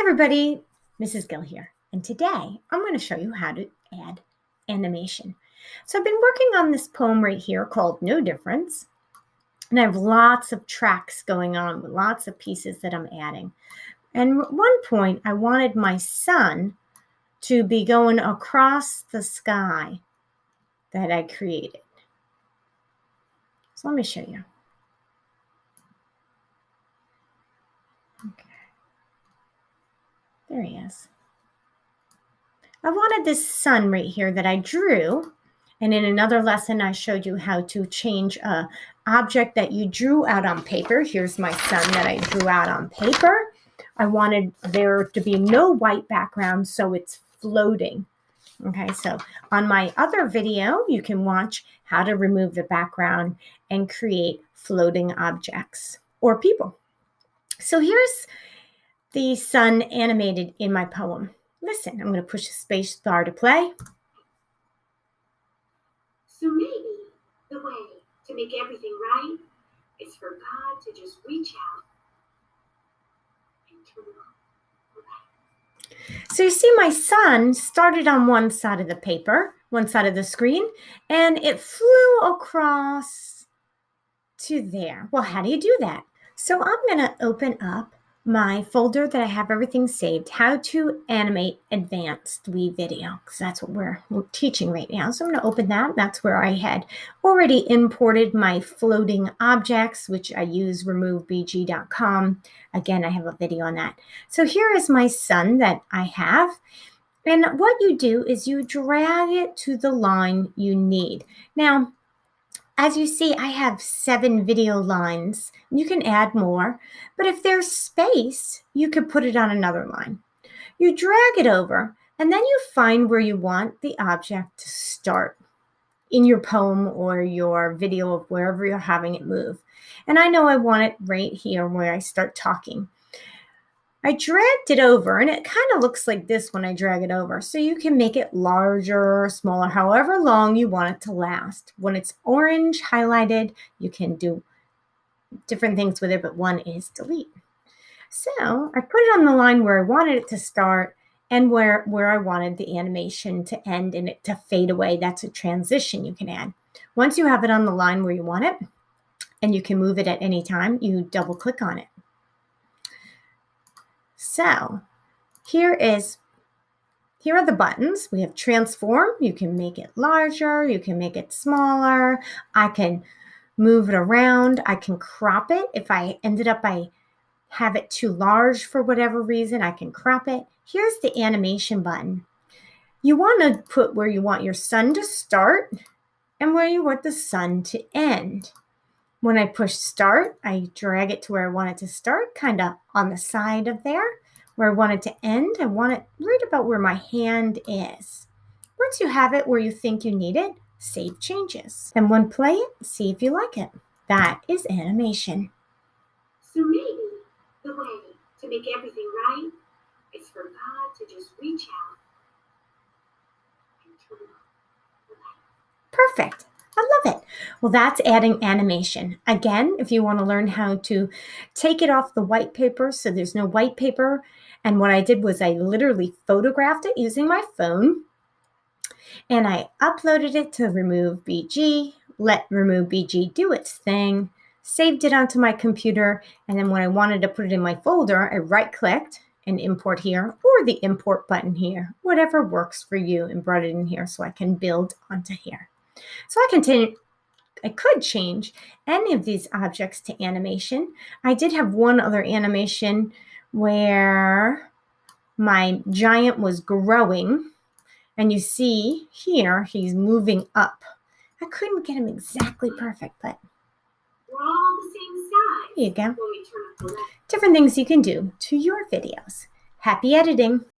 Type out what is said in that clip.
everybody, Mrs. Gill here, and today I'm going to show you how to add animation. So I've been working on this poem right here called No Difference, and I have lots of tracks going on with lots of pieces that I'm adding. And at one point I wanted my sun to be going across the sky that I created. So let me show you. Okay. There he is. I wanted this sun right here that I drew, and in another lesson I showed you how to change an object that you drew out on paper. Here's my sun that I drew out on paper. I wanted there to be no white background, so it's floating. Okay, so on my other video, you can watch how to remove the background and create floating objects or people. So here's the sun animated in my poem. Listen, I'm going to push the space bar to play. So maybe the way to make everything right is for God to just reach out and turn on. So you see my sun started on one side of the paper, one side of the screen, and it flew across to there. Well, how do you do that? So I'm going to open up my folder that I have everything saved, how to animate advanced WeVideo, because that's what we're teaching right now. So I'm going to open that. That's where I had already imported my floating objects, which I use removebg.com. Again, I have a video on that. So here is my sun that I have. And what you do is you drag it to the line you need. Now, as you see, I have 7 video lines. You can add more, but if there's space, you could put it on another line. You drag it over, and then you find where you want the object to start in your poem or your video of wherever you're having it move. And I know I want it right here where I start talking. I dragged it over, and it kind of looks like this when I drag it over. So you can make it larger or smaller, however long you want it to last. When it's orange highlighted, you can do different things with it, but one is delete. So I put it on the line where I wanted it to start and where I wanted the animation to end and it to fade away. That's a transition you can add. Once you have it on the line where you want it, and you can move it at any time, you double click on it. So here are the buttons. We have transform. You can make it larger. You can make it smaller. I can move it around. I can crop it. If I have it too large for whatever reason, I can crop it. Here's the animation button. You want to put where you want your sun to start and where you want the sun to end. When I push start, I drag it to where I want it to start, kind of on the side of there. Where I want it to end, I want it right about where my hand is. Once you have it where you think you need it, save changes. And when play it, see if you like it. That is animation. So maybe the way to make everything right is for God to just reach out and turn on. Perfect. I love it. Well, that's adding animation. Again, if you want to learn how to take it off the white paper so there's no white paper, and what I did was I literally photographed it using my phone, and I uploaded it to RemoveBG, let RemoveBG do its thing, saved it onto my computer, and then when I wanted to put it in my folder, I right-clicked and import here, or the import button here, whatever works for you, and brought it in here so I can build onto here. So I could change any of these objects to animation. I did have one other animation where my giant was growing, and you see here he's moving up. I couldn't get him exactly perfect, but we're all the same size. There you go. When we turn up the light. Different things you can do to your videos. Happy editing.